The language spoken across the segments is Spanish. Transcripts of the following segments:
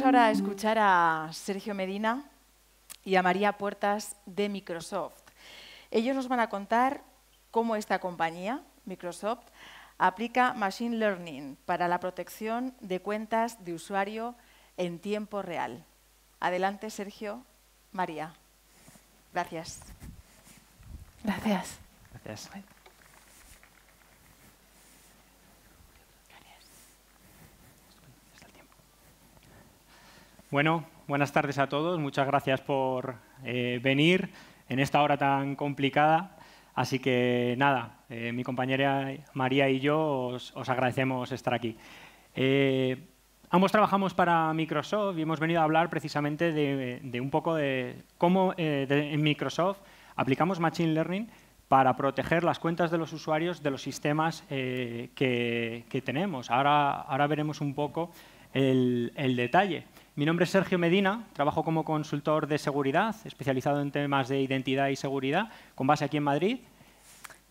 ahora a escuchar a Sergio Medina y a María Puertas de Microsoft. Ellos nos van a contar cómo esta compañía, Microsoft, aplica Machine Learning para la protección de cuentas de usuario en tiempo real. Adelante, Sergio. María. Gracias. Gracias. Gracias. Bueno, buenas tardes a todos. Muchas gracias por venir en esta hora tan complicada. Así que nada, mi compañera María y yo os agradecemos estar aquí. Ambos trabajamos para Microsoft y hemos venido a hablar precisamente de un poco de cómo en Microsoft aplicamos Machine Learning para proteger las cuentas de los usuarios de los sistemas que tenemos. Ahora veremos un poco el detalle. Mi nombre es Sergio Medina, trabajo como consultor de seguridad, especializado en temas de identidad y seguridad, con base aquí en Madrid.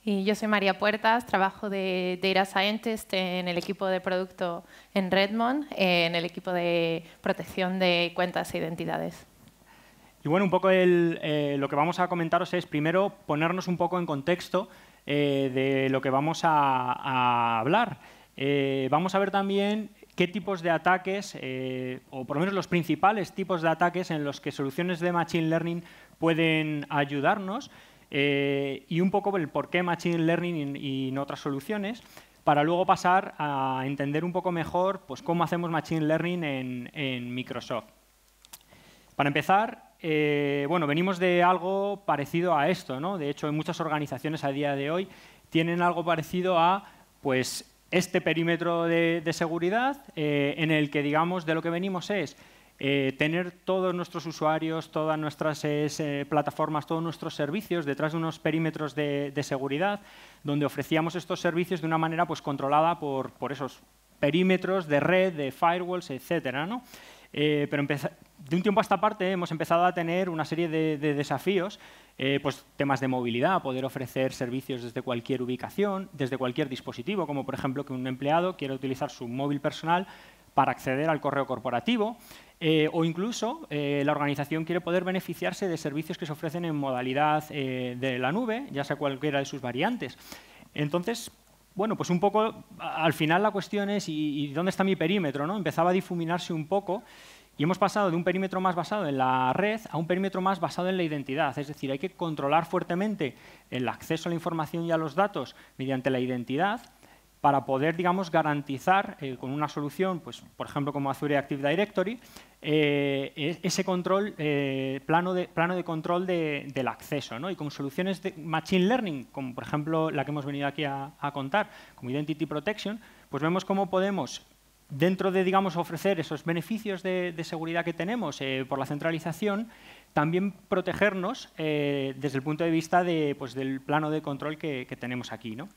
Y yo soy María Puertas, trabajo de Data Scientist en el equipo de producto en Redmond, en el equipo de protección de cuentas e identidades. Y bueno, un poco lo que vamos a comentaros es primero ponernos un poco en contexto de lo que vamos a hablar. Vamos a ver también qué tipos de ataques, o por lo menos los principales tipos de ataques en los que soluciones de Machine Learning pueden ayudarnos y un poco el por qué Machine Learning y no otras soluciones, para luego pasar a entender un poco mejor pues, cómo hacemos Machine Learning en Microsoft. Para empezar, bueno, venimos de algo parecido a esto, ¿no? De hecho, en muchas organizaciones a día de hoy tienen algo parecido a pues, este perímetro de seguridad en el que, digamos, de lo que venimos es tener todos nuestros usuarios, todas nuestras plataformas, todos nuestros servicios detrás de unos perímetros de seguridad, donde ofrecíamos estos servicios de una manera pues, controlada por esos perímetros de red, de firewalls, etcétera, ¿no? Pero de un tiempo a esta parte hemos empezado a tener una serie de desafíos, pues temas de movilidad, poder ofrecer servicios desde cualquier ubicación, desde cualquier dispositivo, como por ejemplo que un empleado quiera utilizar su móvil personal para acceder al correo corporativo, o incluso la organización quiere poder beneficiarse de servicios que se ofrecen en modalidad de la nube, ya sea cualquiera de sus variantes. Entonces, bueno, pues un poco, al final la cuestión es ¿y dónde está mi perímetro, ¿no? Empezaba a difuminarse un poco y hemos pasado de un perímetro más basado en la red a un perímetro más basado en la identidad. Es decir, hay que controlar fuertemente el acceso a la información y a los datos mediante la identidad para poder, digamos, garantizar con una solución, pues, por ejemplo, como Azure Active Directory, ese control, plano de control del acceso, ¿no? Y con soluciones de Machine Learning, como por ejemplo la que hemos venido aquí a contar, como Identity Protection, pues vemos cómo podemos, dentro de, digamos, ofrecer esos beneficios de seguridad que tenemos por la centralización, también protegernos desde el punto de vista pues, del plano de control que tenemos aquí, ¿no?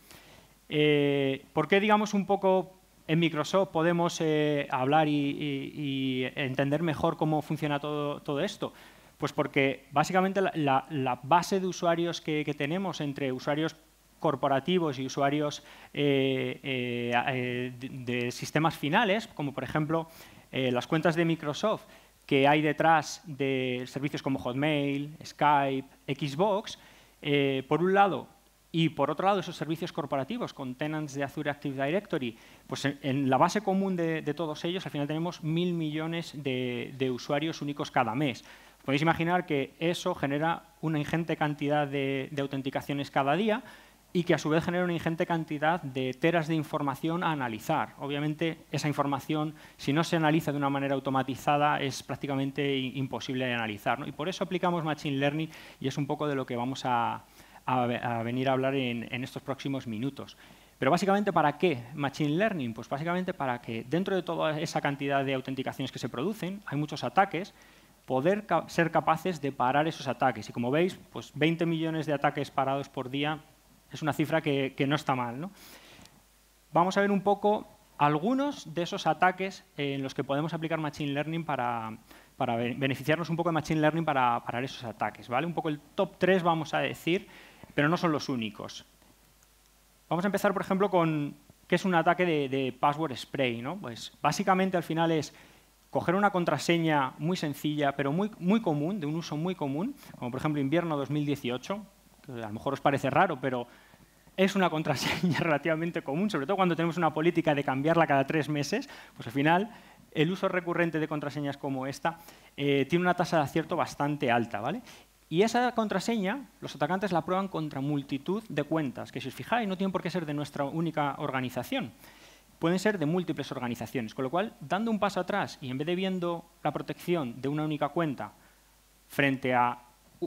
¿Por qué, digamos, un poco en Microsoft podemos hablar y entender mejor cómo funciona todo esto? Pues porque básicamente la base de usuarios que tenemos entre usuarios corporativos y usuarios de sistemas finales, como por ejemplo las cuentas de Microsoft que hay detrás de servicios como Hotmail, Skype, Xbox, por un lado, y por otro lado, esos servicios corporativos con tenants de Azure Active Directory, pues en la base común de todos ellos, al final tenemos 1.000 millones de usuarios únicos cada mes. Podéis imaginar que eso genera una ingente cantidad de autenticaciones cada día y que a su vez genera una ingente cantidad de teras de información a analizar. Obviamente, esa información, si no se analiza de una manera automatizada, es prácticamente imposible de analizar, ¿no? Y por eso aplicamos Machine Learning y es un poco de lo que vamos a venir a hablar en estos próximos minutos. Pero básicamente, ¿para qué Machine Learning? Pues básicamente para que dentro de toda esa cantidad de autenticaciones que se producen, hay muchos ataques, poder ser capaces de parar esos ataques. Y como veis, pues 20 millones de ataques parados por día es una cifra que no está mal, ¿no? Vamos a ver un poco algunos de esos ataques en los que podemos aplicar Machine Learning para beneficiarnos un poco de Machine Learning para parar esos ataques, ¿vale? Un poco el top 3, vamos a decir, pero no son los únicos. Vamos a empezar, por ejemplo, con qué es un ataque de password spray, ¿no? Pues básicamente al final es coger una contraseña muy sencilla, pero muy común, de un uso muy común, como por ejemplo invierno 2018, que a lo mejor os parece raro, pero es una contraseña relativamente común, sobre todo cuando tenemos una política de cambiarla cada 3 meses, pues al final el uso recurrente de contraseñas como esta tiene una tasa de acierto bastante alta, ¿vale? Y esa contraseña, los atacantes la prueban contra multitud de cuentas, que si os fijáis no tienen por qué ser de nuestra única organización. Pueden ser de múltiples organizaciones, con lo cual, dando un paso atrás y en vez de viendo la protección de una única cuenta frente a,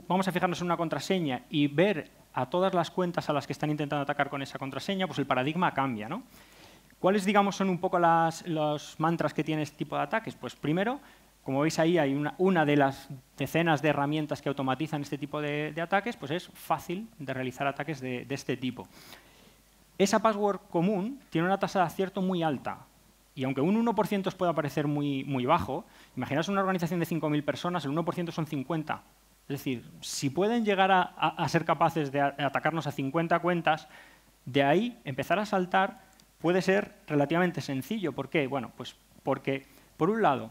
vamos a fijarnos en una contraseña y ver a todas las cuentas a las que están intentando atacar con esa contraseña, pues el paradigma cambia, ¿no? ¿Cuáles, digamos, son un poco los mantras que tiene este tipo de ataques? Pues primero, como veis ahí, hay una de las decenas de herramientas que automatizan este tipo de ataques, pues es fácil de realizar ataques de este tipo. Esa password común tiene una tasa de acierto muy alta. Y aunque un 1% os pueda parecer muy bajo, imaginaos una organización de 5.000 personas, el 1% son 50. Es decir, si pueden llegar a ser capaces de atacarnos a 50 cuentas, de ahí empezar a saltar puede ser relativamente sencillo. ¿Por qué? Bueno, pues porque, por un lado,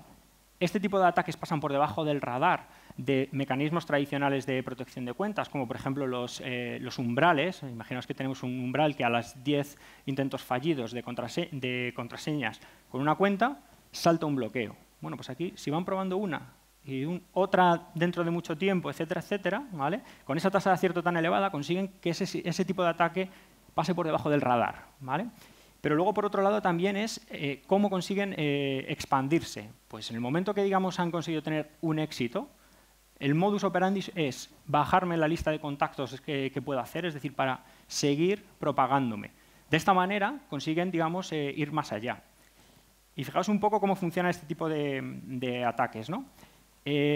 este tipo de ataques pasan por debajo del radar de mecanismos tradicionales de protección de cuentas, como por ejemplo los umbrales. Imaginaos que tenemos un umbral que a las 10 intentos fallidos de contraseñas con una cuenta, salta un bloqueo. Bueno, pues aquí, si van probando una y otra dentro de mucho tiempo, etcétera, etcétera, ¿vale? Con esa tasa de acierto tan elevada consiguen que ese tipo de ataque pase por debajo del radar, ¿vale? Pero luego, por otro lado, también es cómo consiguen expandirse. Pues en el momento que, digamos, han conseguido tener un éxito, el modus operandi es bajarme la lista de contactos que puedo hacer, es decir, para seguir propagándome. De esta manera consiguen, digamos, ir más allá. Y fijaos un poco cómo funciona este tipo de ataques, ¿no?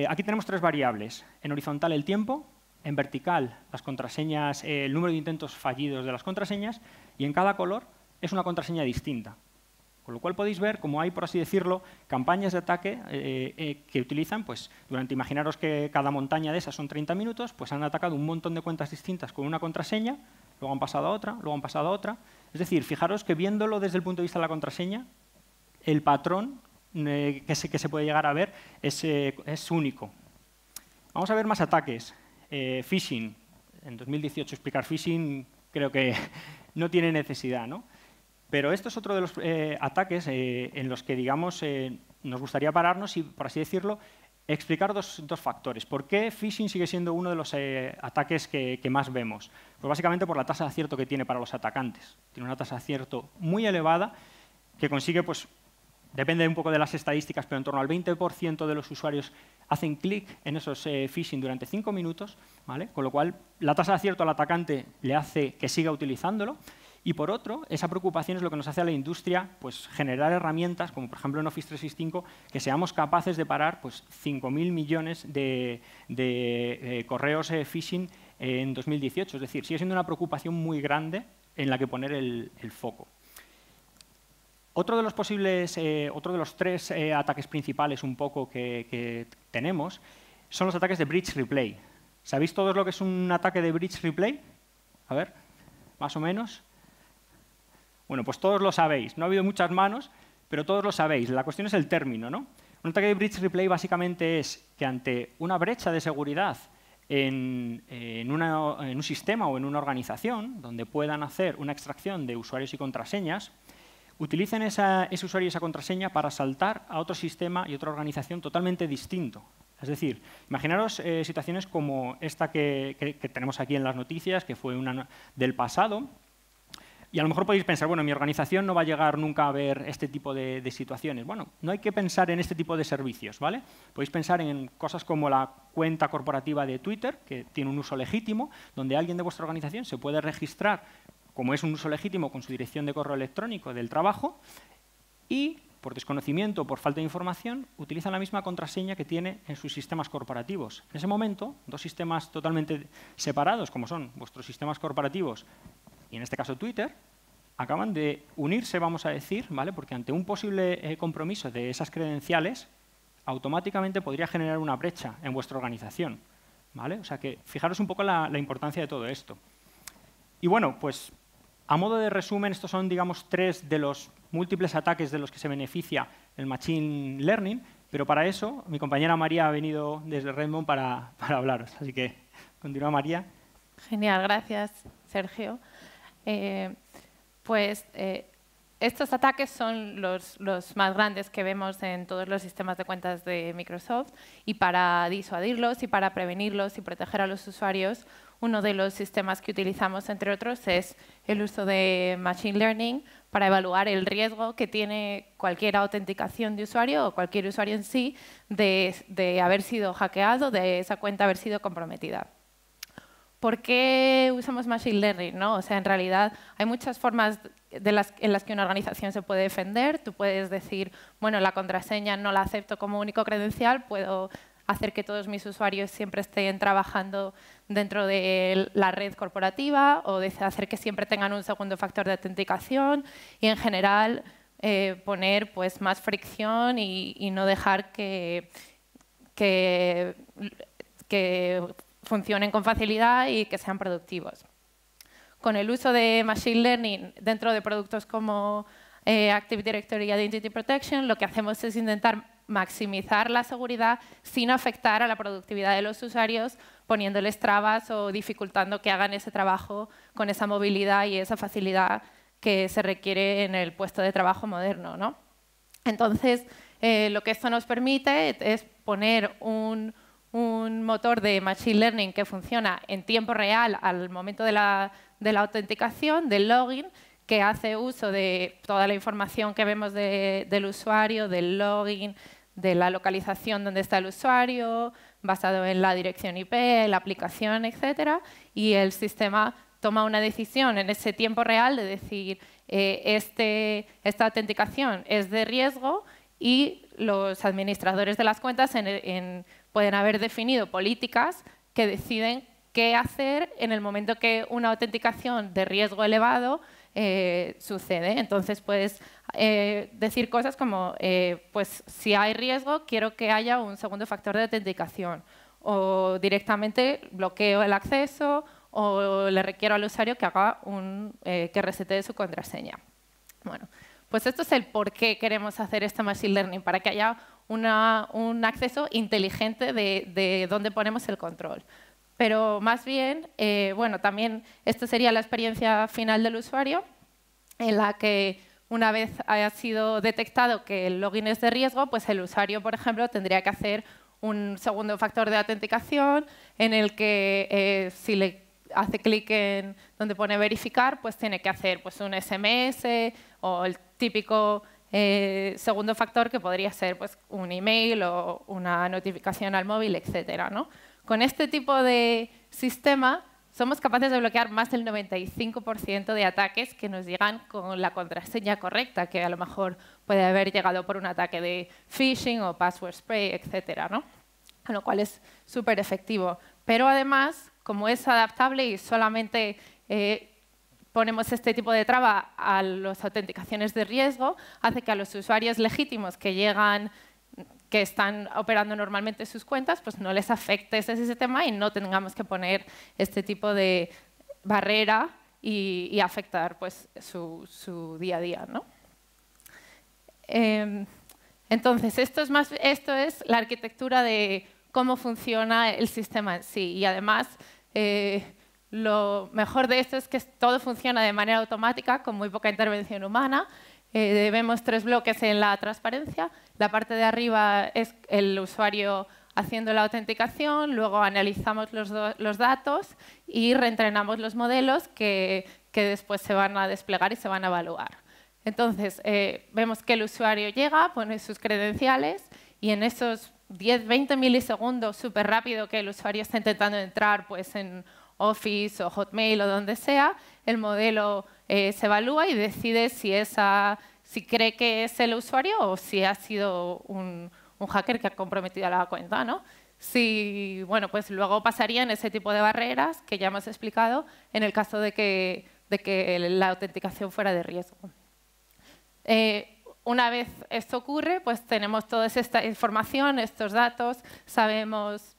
Aquí tenemos 3 variables. En horizontal el tiempo, en vertical las contraseñas, el número de intentos fallidos de las contraseñas, y en cada color es una contraseña distinta. Con lo cual podéis ver cómo hay, por así decirlo, campañas de ataque que utilizan, pues, imaginaros que cada montaña de esas son 30 minutos, pues han atacado un montón de cuentas distintas con una contraseña, luego han pasado a otra, luego han pasado a otra. Es decir, fijaros que viéndolo desde el punto de vista de la contraseña, el patrón que se puede llegar a ver es único. Vamos a ver más ataques. Phishing. En 2018 explicar phishing creo que no tiene necesidad, ¿no? Pero esto es otro de los ataques en los que, digamos, nos gustaría pararnos y, por así decirlo, explicar dos factores. ¿Por qué phishing sigue siendo uno de los ataques que más vemos? Pues básicamente por la tasa de acierto que tiene para los atacantes. Tiene una tasa de acierto muy elevada que consigue, pues, depende un poco de las estadísticas, pero en torno al 20% de los usuarios hacen clic en esos phishing durante 5 minutos, ¿vale? Con lo cual la tasa de acierto al atacante le hace que siga utilizándolo. Y por otro, esa preocupación es lo que nos hace a la industria, pues, generar herramientas, como por ejemplo en Office 365, que seamos capaces de parar, pues, 5.000 millones de correos phishing en 2018. Es decir, sigue siendo una preocupación muy grande en la que poner el foco. Otro de los 3 ataques principales un poco que tenemos son los ataques de Breach Replay. ¿Sabéis todos lo que es un ataque de Breach Replay? A ver, más o menos. Bueno, pues todos lo sabéis. No ha habido muchas manos, pero todos lo sabéis. La cuestión es el término, ¿no? Un ataque de Breach Replay básicamente es que ante una brecha de seguridad en un sistema o en una organización donde puedan hacer una extracción de usuarios y contraseñas, utilicen ese usuario y esa contraseña para saltar a otro sistema y otra organización totalmente distinto. Es decir, imaginaros situaciones como esta que tenemos aquí en las noticias, que fue una del pasado. Y a lo mejor podéis pensar, bueno, mi organización no va a llegar nunca a ver este tipo de situaciones. Bueno, no hay que pensar en este tipo de servicios, ¿vale? Podéis pensar en cosas como la cuenta corporativa de Twitter, que tiene un uso legítimo, donde alguien de vuestra organización se puede registrar, como es un uso legítimo, con su dirección de correo electrónico del trabajo, y, por desconocimiento o por falta de información, utilizan la misma contraseña que tiene en sus sistemas corporativos. En ese momento, 2 sistemas totalmente separados, como son vuestros sistemas corporativos y en este caso Twitter, acaban de unirse, vamos a decir, ¿vale? Porque ante un posible compromiso de esas credenciales, automáticamente podría generar una brecha en vuestra organización, ¿vale? O sea que fijaros un poco la importancia de todo esto. Y bueno, pues a modo de resumen, estos son, digamos, 3 de los múltiples ataques de los que se beneficia el Machine Learning, Pero para eso, mi compañera María ha venido desde Redmond para hablaros. Así que, continúa María. Genial, gracias, Sergio. Estos ataques son los más grandes que vemos en todos los sistemas de cuentas de Microsoft, y para disuadirlos y para prevenirlos y proteger a los usuarios, uno de los sistemas que utilizamos, entre otros, es el uso de Machine Learning para evaluar el riesgo que tiene cualquier autenticación de usuario o cualquier usuario en sí de haber sido hackeado, de esa cuenta haber sido comprometida. ¿Por qué usamos Machine Learning? ¿No? O sea, en realidad hay muchas formas en las que una organización se puede defender. Tú puedes decir, bueno, la contraseña no la acepto como único credencial, puedo hacer que todos mis usuarios siempre estén trabajando dentro de la red corporativa, o de hacer que siempre tengan un segundo factor de autenticación, y en general poner pues, más fricción y no dejar que funcionen con facilidad y que sean productivos. Con el uso de Machine Learning dentro de productos como Active Directory Identity Protection, lo que hacemos es intentar maximizar la seguridad sin afectar a la productividad de los usuarios, poniéndoles trabas o dificultando que hagan ese trabajo con esa movilidad y esa facilidad que se requiere en el puesto de trabajo moderno, ¿no? Entonces, lo que esto nos permite es poner un motor de Machine Learning que funciona en tiempo real al momento de la autenticación, del login, que hace uso de toda la información que vemos del usuario, del login, de la localización donde está el usuario, basado en la dirección IP, la aplicación, etcétera, y el sistema toma una decisión en ese tiempo real de decir esta autenticación es de riesgo, y los administradores de las cuentas pueden haber definido políticas que deciden qué hacer en el momento que una autenticación de riesgo elevado sucede. Entonces, puedes decir cosas como, pues si hay riesgo, quiero que haya un segundo factor de autenticación, o directamente bloqueo el acceso, o le requiero al usuario que haga que resetee su contraseña. Bueno, pues esto es el por qué queremos hacer este Machine Learning, para que haya un acceso inteligente de dónde ponemos el control. Pero más bien, bueno, también esta sería la experiencia final del usuario, en la que una vez haya sido detectado que el login es de riesgo, pues el usuario, por ejemplo, tendría que hacer un segundo factor de autenticación en el que si le hace clic en donde pone verificar, pues tiene que hacer pues, un SMS o el típico segundo factor que podría ser pues, un email o una notificación al móvil, etcétera, ¿no? Con este tipo de sistema somos capaces de bloquear más del 95% de ataques que nos llegan con la contraseña correcta, que a lo mejor puede haber llegado por un ataque de phishing o password spray, etcétera, ¿no? Con lo cual es súper efectivo. Pero además, como es adaptable y solamente ponemos este tipo de traba a las autenticaciones de riesgo, hace que a los usuarios legítimos que están operando normalmente sus cuentas, pues no les afecte ese sistema y no tengamos que poner este tipo de barrera y afectar pues, su día a día, ¿no? Entonces, esto es la arquitectura de cómo funciona el sistema en sí. Y además, lo mejor de esto es que todo funciona de manera automática, con muy poca intervención humana. Vemos 3 bloques en la transparencia. La parte de arriba es el usuario haciendo la autenticación, luego analizamos los datos y reentrenamos los modelos que después se van a desplegar y se van a evaluar. Entonces, vemos que el usuario llega, pone sus credenciales y en esos 10-20 milisegundos, súper rápido que el usuario está intentando entrar pues, en Office o Hotmail o donde sea, el modelo se evalúa y decide si cree que es el usuario o si ha sido un hacker que ha comprometido la cuenta, ¿no? Bueno, pues luego pasarían ese tipo de barreras que ya hemos explicado en el caso de que la autenticación fuera de riesgo. Una vez esto ocurre, pues tenemos toda esta información, estos datos, sabemos,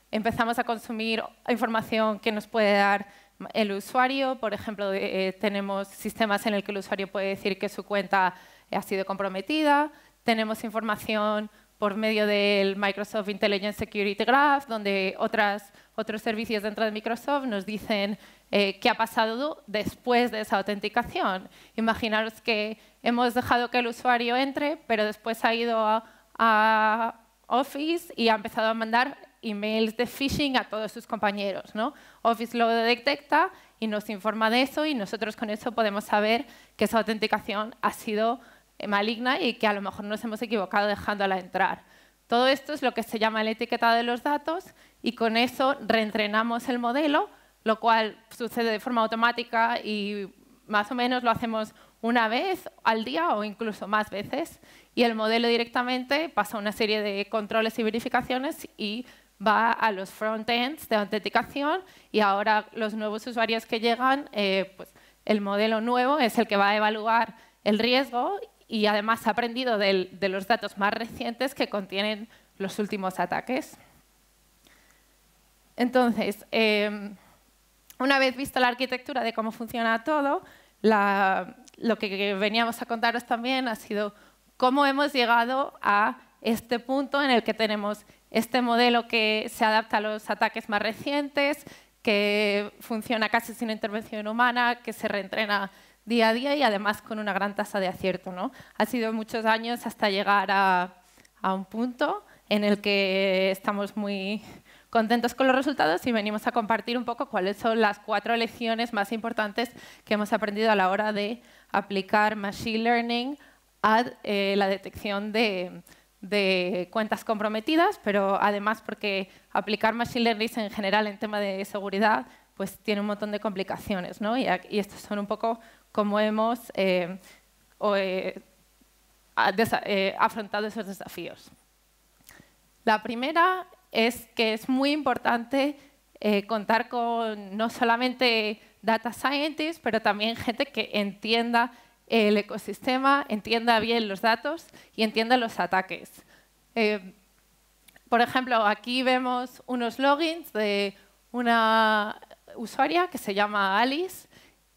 empezamos a consumir información que nos puede dar el usuario. Por ejemplo, tenemos sistemas en el que el usuario puede decir que su cuenta ha sido comprometida. tenemos información por medio del Microsoft Intelligent Security Graph, donde otros servicios dentro de Microsoft nos dicen qué ha pasado después de esa autenticación. Imaginaros que hemos dejado que el usuario entre, pero después ha ido a Office y ha empezado a mandar emails de phishing a todos sus compañeros, ¿no? Office lo detecta y nos informa de eso, y nosotros con eso podemos saber que esa autenticación ha sido maligna y que a lo mejor nos hemos equivocado dejándola entrar. Todo esto es lo que se llama el etiquetado de los datos, y con eso reentrenamos el modelo, lo cual sucede de forma automática y más o menos lo hacemos una vez al día o incluso más veces, y el modelo directamente pasa una serie de controles y verificaciones y va a los frontends de autenticación, y ahora los nuevos usuarios que llegan, pues el modelo nuevo es el que va a evaluar el riesgo, y además ha aprendido de los datos más recientes que contienen los últimos ataques. Entonces, una vez visto la arquitectura de cómo funciona todo, lo que veníamos a contaros también ha sido cómo hemos llegado a este punto en el que tenemos este modelo que se adapta a los ataques más recientes, que funciona casi sin intervención humana, que se reentrena día a día y además con una gran tasa de acierto, ¿no? Ha sido muchos años hasta llegar a un punto en el que estamos muy contentos con los resultados, y venimos a compartir un poco cuáles son las 4 lecciones más importantes que hemos aprendido a la hora de aplicar Machine Learning a la detección de cuentas comprometidas, pero además porque aplicar Machine Learning en general en tema de seguridad pues tiene un montón de complicaciones, ¿no? Y estos son un poco cómo hemos afrontado esos desafíos. La primera es que es muy importante contar con no solamente data scientists, pero también gente que entienda el ecosistema, entienda bien los datos y entienda los ataques. Por ejemplo, aquí vemos unos logins de una usuaria que se llama Alice,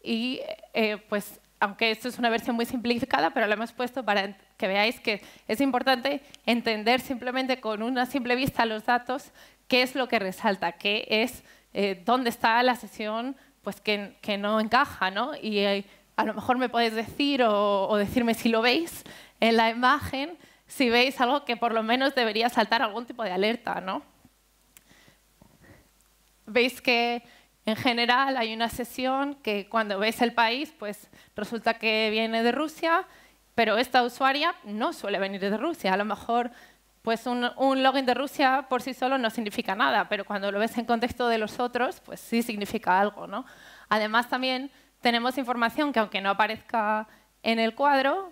y pues aunque esto es una versión muy simplificada, pero lo hemos puesto para que veáis que es importante entender simplemente con una simple vista los datos qué es lo que resalta, qué es dónde está la sesión pues que no encaja, ¿no? Y a lo mejor me podéis decir o decirme si lo veis en la imagen, si veis algo que por lo menos debería saltar algún tipo de alerta, ¿no? Veis que en general hay una sesión que cuando ves el país pues resulta que viene de Rusia, pero esta usuaria no suele venir de Rusia. A lo mejor pues un login de Rusia por sí solo no significa nada, pero cuando lo ves en contexto de los otros pues sí significa algo, ¿no? Además también tenemos información que aunque no aparezca en el cuadro,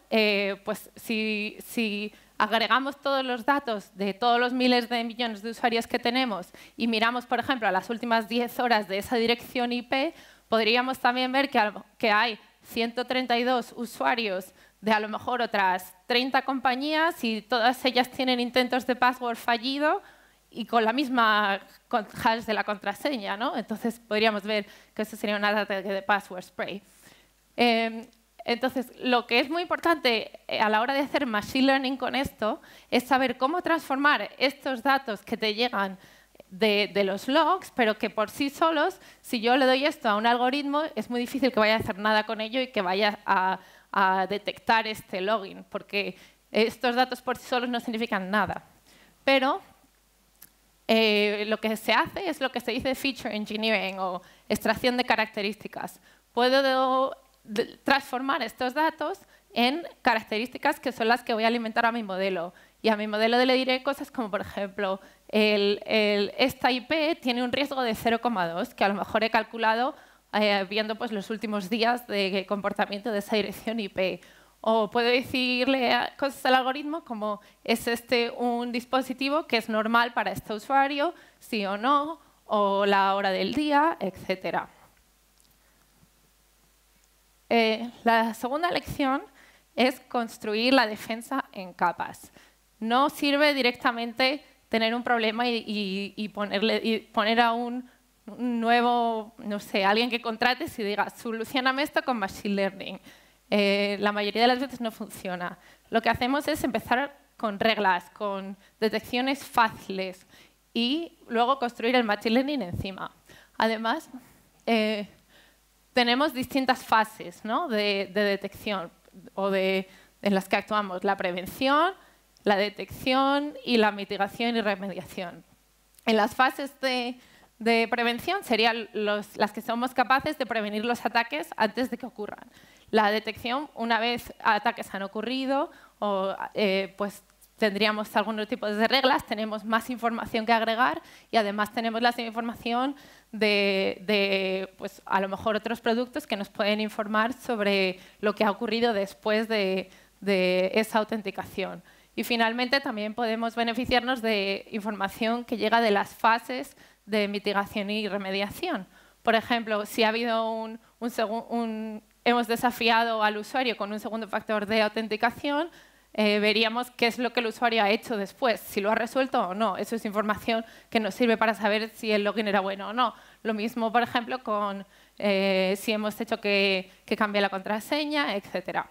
pues si agregamos todos los datos de todos los miles de millones de usuarios que tenemos y miramos, por ejemplo, a las últimas 10 horas de esa dirección IP, podríamos también ver que hay 132 usuarios de a lo mejor otras 30 compañías y todas ellas tienen intentos de password fallido y con la misma hash de la contraseña, ¿no? Entonces podríamos ver que eso sería un ataque de password spray. Entonces, lo que es muy importante a la hora de hacer Machine Learning con esto es saber cómo transformar estos datos que te llegan de los logs, pero que por sí solos, si yo le doy esto a un algoritmo, es muy difícil que vaya a hacer nada con ello y que vaya a detectar este login, porque estos datos por sí solos no significan nada. Pero lo que se hace es lo que se dice feature engineering o extracción de características. Puedo transformar estos datos en características que son las que voy a alimentar a mi modelo. Y a mi modelo le diré cosas como, por ejemplo, esta IP tiene un riesgo de 0,2, que a lo mejor he calculado viendo pues, los últimos días de comportamiento de esa dirección IP. O puedo decirle cosas al algoritmo como, ¿es este un dispositivo que es normal para este usuario? ¿Sí o no? O la hora del día, etcétera. La segunda lección es construir la defensa en capas. No sirve directamente tener un problema y poner a un nuevo, no sé, alguien que contrates y diga, solucioname esto con Machine Learning. la mayoría de las veces no funciona. Lo que hacemos es empezar con reglas, con detecciones fáciles y luego construir el Machine Learning encima. Además, tenemos distintas fases, ¿no?, de detección en las que actuamos: la prevención, la detección y la mitigación y remediación. En las fases de prevención serían las que somos capaces de prevenir los ataques antes de que ocurran. La detección, una vez ataques han ocurrido, pues tendríamos algunos tipos de reglas, tenemos más información que agregar y además tenemos la información de pues, a lo mejor otros productos que nos pueden informar sobre lo que ha ocurrido después de esa autenticación. Y finalmente también podemos beneficiarnos de información que llega de las fases de mitigación y remediación. Por ejemplo, si ha habido hemos desafiado al usuario con un segundo factor de autenticación, veríamos qué es lo que el usuario ha hecho después, si lo ha resuelto o no. Eso es información que nos sirve para saber si el login era bueno o no. Lo mismo, por ejemplo, con si hemos hecho que cambie la contraseña, etcétera.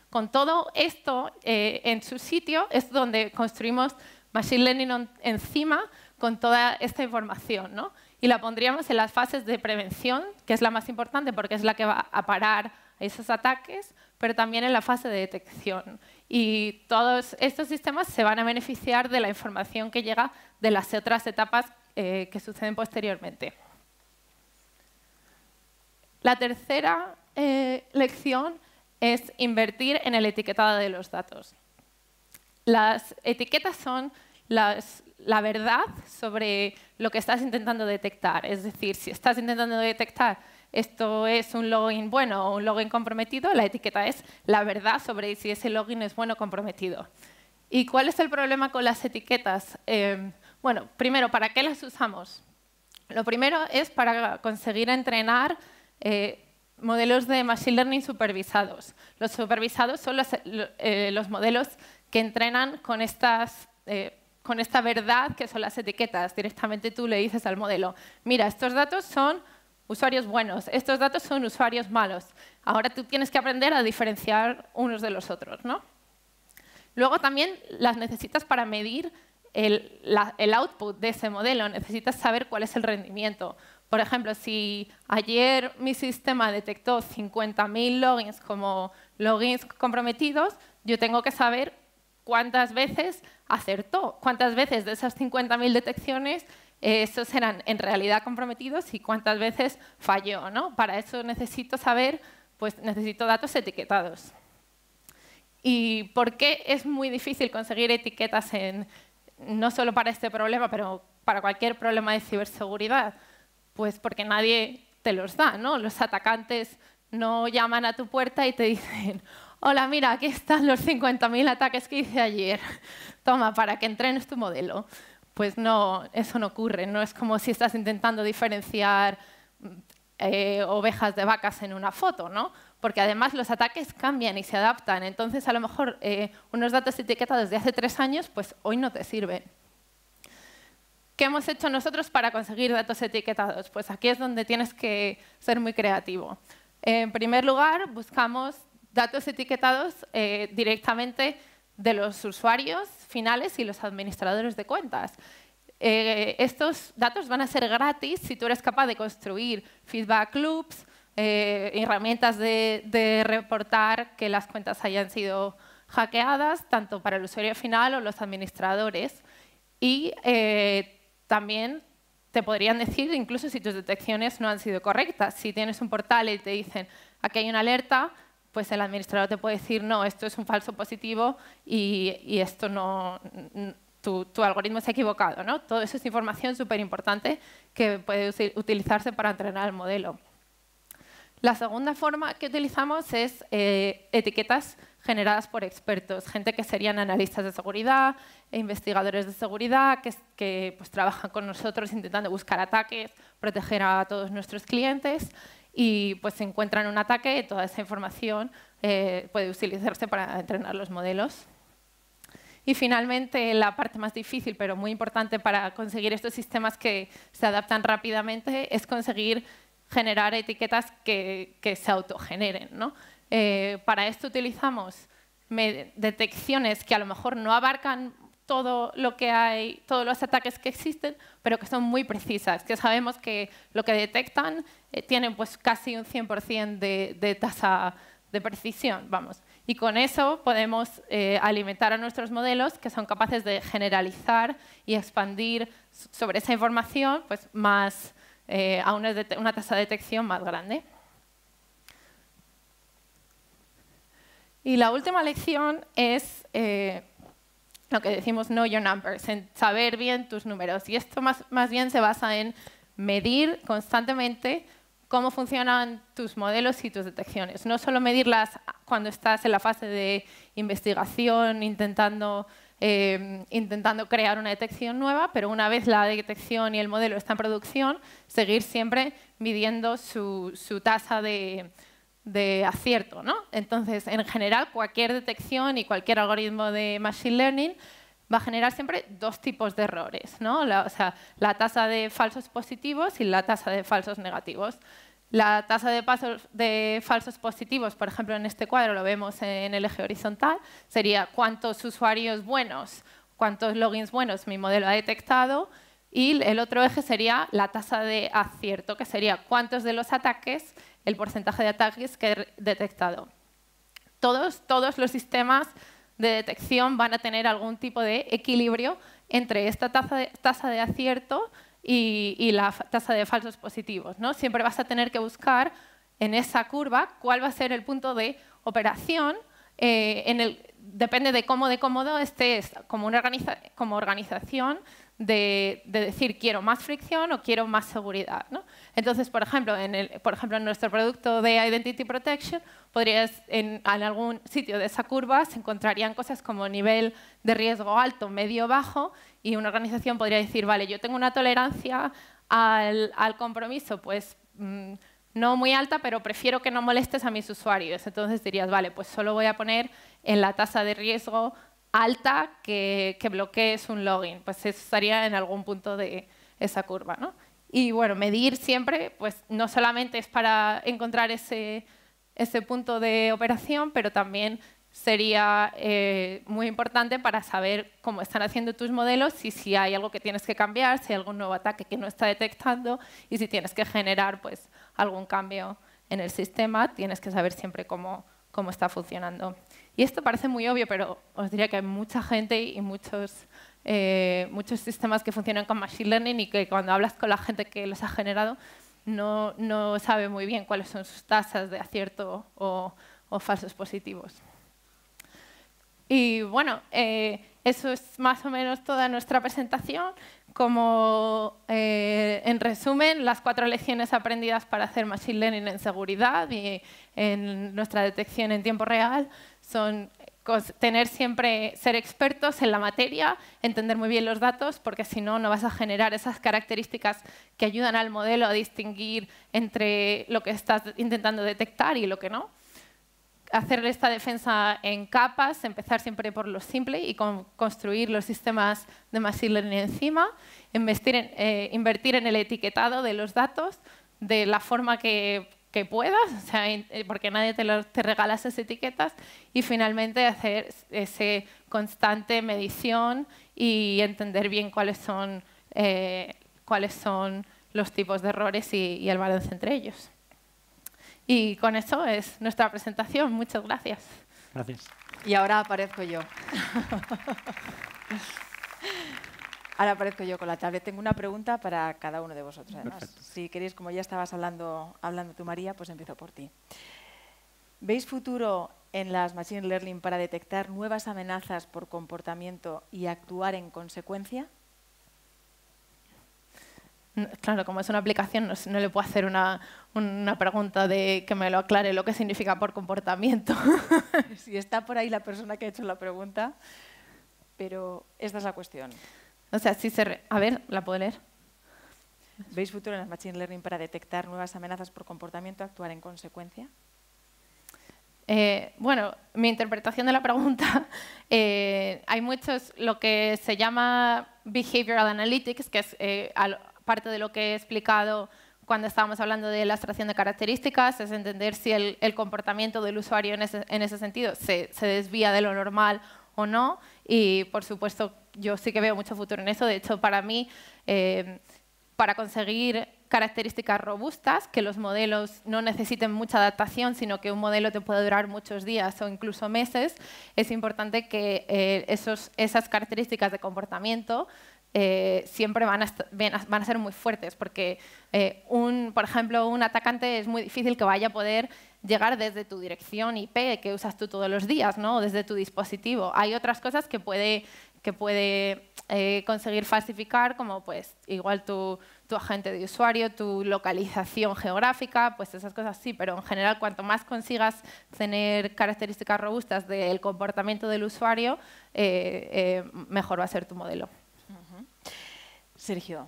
Con todo esto en su sitio es donde construimos Machine Learning encima con toda esta información, ¿no? Y la pondríamos en las fases de prevención, que es la más importante porque es la que va a parar esos ataques, pero también en la fase de detección. Y todos estos sistemas se van a beneficiar de la información que llega de las otras etapas que suceden posteriormente. La tercera lección es invertir en el etiquetado de los datos. Las etiquetas son la verdad sobre lo que estás intentando detectar. Es decir, si estás intentando detectar esto es un login bueno o un login comprometido, la etiqueta es la verdad sobre si ese login es bueno o comprometido. ¿Y cuál es el problema con las etiquetas? Bueno, primero, ¿para qué las usamos? Lo primero es para conseguir entrenar modelos de Machine Learning supervisados. Los supervisados son los modelos que entrenan con esta verdad que son las etiquetas. Directamente tú le dices al modelo, mira, estos datos son usuarios buenos, estos datos son usuarios malos. Ahora tú tienes que aprender a diferenciar unos de los otros, ¿no? Luego también las necesitas para medir el output de ese modelo. Necesitas saber cuál es el rendimiento. Por ejemplo, si ayer mi sistema detectó 50.000 logins como logins comprometidos, yo tengo que saber cuántas veces acertó, cuántas veces de esas 50.000 detecciones esos eran en realidad comprometidos y cuántas veces falló, ¿no? Para eso necesito saber, pues necesito datos etiquetados. ¿Y por qué es muy difícil conseguir etiquetas no solo para este problema, pero para cualquier problema de ciberseguridad? Pues porque nadie te los da, ¿no? Los atacantes no llaman a tu puerta y te dicen, hola, mira, aquí están los 50.000 ataques que hice ayer. Toma, para que entrenes tu modelo. Pues no, eso no ocurre. No es como si estás intentando diferenciar ovejas de vacas en una foto, ¿no? Porque además los ataques cambian y se adaptan. Entonces, a lo mejor unos datos etiquetados de hace 3 años, pues hoy no te sirven. ¿Qué hemos hecho nosotros para conseguir datos etiquetados? Pues aquí es donde tienes que ser muy creativo. En primer lugar, buscamos datos etiquetados directamente de los usuarios finales y los administradores de cuentas. Estos datos van a ser gratis si tú eres capaz de construir feedback loops, herramientas de reportar que las cuentas hayan sido hackeadas, tanto para el usuario final o los administradores. Y también te podrían decir, incluso si tus detecciones no han sido correctas. Si tienes un portal y te dicen, aquí hay una alerta, pues el administrador te puede decir, no, esto es un falso positivo y esto no, tu algoritmo se ha equivocado, ¿no? Todo eso es información súper importante que puede utilizarse para entrenar el modelo. La segunda forma que utilizamos es etiquetas generadas por expertos, gente que serían analistas de seguridad e investigadores de seguridad que pues, trabajan con nosotros intentando buscar ataques, proteger a todos nuestros clientes y pues se encuentran un ataque y toda esa información puede utilizarse para entrenar los modelos. Y finalmente, la parte más difícil, pero muy importante para conseguir estos sistemas que se adaptan rápidamente, es conseguir generar etiquetas que se autogeneren, ¿no? Para esto utilizamos detecciones que a lo mejor no abarcan todo lo que hay, todos los ataques que existen, pero que son muy precisas, que sabemos que lo que detectan tienen pues casi un 100% de tasa de precisión, vamos. Y con eso podemos alimentar a nuestros modelos que son capaces de generalizar y expandir sobre esa información pues, más, a una tasa de detección más grande. Y la última lección es lo que decimos know your numbers, en saber bien tus números. Y esto más bien se basa en medir constantemente cómo funcionan tus modelos y tus detecciones. No solo medirlas cuando estás en la fase de investigación, intentando crear una detección nueva, pero una vez la detección y el modelo está en producción, seguir siempre midiendo su tasa de acierto, ¿no? Entonces, en general, cualquier detección y cualquier algoritmo de Machine Learning va a generar siempre dos tipos de errores, ¿no? O sea, la tasa de falsos positivos y la tasa de falsos negativos. La tasa de falsos positivos, por ejemplo, en este cuadro lo vemos en el eje horizontal, sería cuántos usuarios buenos, cuántos logins buenos mi modelo ha detectado, y el otro eje sería la tasa de acierto, que sería cuántos de los ataques, el porcentaje de ataques que he detectado. Todos los sistemas de detección van a tener algún tipo de equilibrio entre esta tasa de acierto y la tasa de falsos positivos, ¿no? Siempre vas a tener que buscar en esa curva cuál va a ser el punto de operación. Depende de cómo de cómodo estés como organización de decir quiero más fricción o quiero más seguridad, ¿no? Entonces, por ejemplo, en nuestro producto de Identity Protection, en algún sitio de esa curva se encontrarían cosas como nivel de riesgo alto, medio, bajo, y una organización podría decir, vale, yo tengo una tolerancia al compromiso, pues no muy alta, pero prefiero que no molestes a mis usuarios. Entonces dirías, vale, pues solo voy a poner en la tasa de riesgo alta que bloquees un login. Pues eso estaría en algún punto de esa curva, ¿no? Y bueno, medir siempre, pues no solamente es para encontrar ese punto de operación, pero también sería muy importante para saber cómo están haciendo tus modelos y si hay algo que tienes que cambiar, si hay algún nuevo ataque que no está detectando y si tienes que generar pues, algún cambio en el sistema, tienes que saber siempre cómo está funcionando. Y esto parece muy obvio, pero os diría que hay mucha gente y muchos sistemas que funcionan con Machine Learning y que cuando hablas con la gente que los ha generado no sabe muy bien cuáles son sus tasas de acierto o falsos positivos. Y bueno, eso es más o menos toda nuestra presentación. Como en resumen, las 4 lecciones aprendidas para hacer Machine Learning en seguridad y en nuestra detección en tiempo real son ser expertos en la materia, entender muy bien los datos, porque si no, no vas a generar esas características que ayudan al modelo a distinguir entre lo que estás intentando detectar y lo que no. Hacer esta defensa en capas, empezar siempre por lo simple y construir los sistemas de Machine Learning encima, invertir en el etiquetado de los datos de la forma que puedas, o sea, porque nadie te regala esas etiquetas, y finalmente hacer ese constante medición y entender bien cuáles son los tipos de errores y el balance entre ellos. Y con eso es nuestra presentación. Muchas gracias. Gracias. Y ahora aparezco yo. Ahora aparezco yo con la tablet. Tengo una pregunta para cada uno de vosotros, además. Perfecto. Si queréis, como ya estabas hablando tú, María, pues empiezo por ti. ¿Veis futuro en las Machine Learning para detectar nuevas amenazas por comportamiento y actuar en consecuencia? Claro, como es una aplicación, no le puedo hacer una pregunta de que me lo aclare lo que significa por comportamiento. Sí, está por ahí la persona que ha hecho la pregunta, pero esta es la cuestión. O sea, a ver, ¿la puedo leer? ¿Veis futuro en las Machine Learning para detectar nuevas amenazas por comportamiento y actuar en consecuencia? Bueno, mi interpretación de la pregunta, hay lo que se llama Behavioral Analytics, que es parte de lo que he explicado cuando estábamos hablando de la extracción de características, es entender si el comportamiento del usuario en ese sentido se desvía de lo normal o no. Y, por supuesto, yo sí que veo mucho futuro en eso. De hecho, para mí, para conseguir características robustas, que los modelos no necesiten mucha adaptación, sino que un modelo te puede durar muchos días o incluso meses, es importante que esas características de comportamiento siempre van a ser muy fuertes, porque, por ejemplo, un atacante es muy difícil que vaya a poder llegar desde tu dirección IP que usas tú todos los días, ¿no? O desde tu dispositivo. Hay otras cosas que puede conseguir falsificar, como pues igual tu agente de usuario, tu localización geográfica, pues esas cosas sí, pero en general cuanto más consigas tener características robustas del comportamiento del usuario, mejor va a ser tu modelo. Sergio,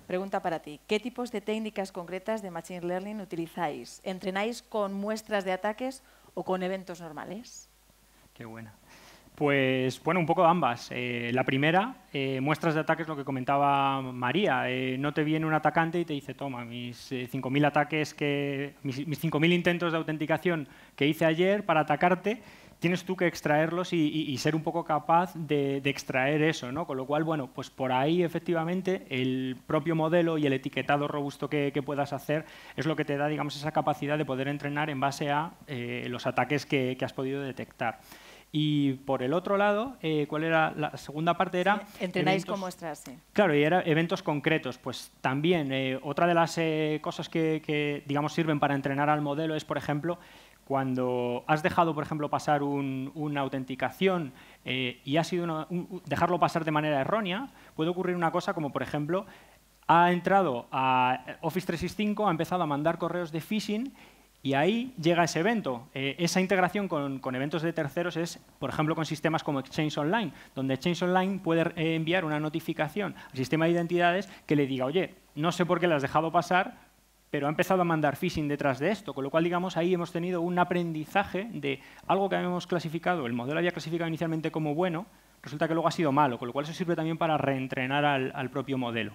pregunta para ti. ¿Qué tipos de técnicas concretas de Machine Learning utilizáis? ¿Entrenáis con muestras de ataques o con eventos normales? Qué buena. Pues bueno, un poco ambas. La primera, muestras de ataques, lo que comentaba María. No te viene un atacante y te dice, toma, mis 5.000 ataques, mis 5.000 intentos de autenticación que hice ayer para atacarte, tienes tú que extraerlos y ser un poco capaz de extraer eso, ¿no? Con lo cual, bueno, pues por ahí efectivamente el propio modelo y el etiquetado robusto que puedas hacer es lo que te da, digamos, esa capacidad de poder entrenar en base a los ataques que has podido detectar. Y por el otro lado, ¿cuál era la segunda parte? Era sí, entrenáis con muestras, sí. Claro, y era eventos concretos. Pues también, otra de las cosas que, digamos, sirven para entrenar al modelo es, por ejemplo, cuando has dejado, por ejemplo, pasar una autenticación y ha sido dejarlo pasar de manera errónea, puede ocurrir una cosa como, por ejemplo, ha entrado a Office 365, ha empezado a mandar correos de phishing y ahí llega ese evento. Esa integración con eventos de terceros es, por ejemplo, con sistemas como Exchange Online, donde Exchange Online puede enviar una notificación al sistema de identidades que le diga, oye, no sé por qué la has dejado pasar, pero ha empezado a mandar phishing detrás de esto. Con lo cual, digamos, ahí hemos tenido un aprendizaje de algo que habíamos clasificado, el modelo había clasificado inicialmente como bueno, resulta que luego ha sido malo, con lo cual eso sirve también para reentrenar al propio modelo.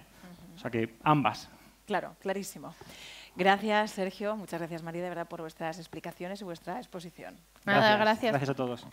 O sea que ambas. Claro, clarísimo. Gracias, Sergio. Muchas gracias, María, de verdad, por vuestras explicaciones y vuestra exposición. Nada, gracias. Gracias a todos.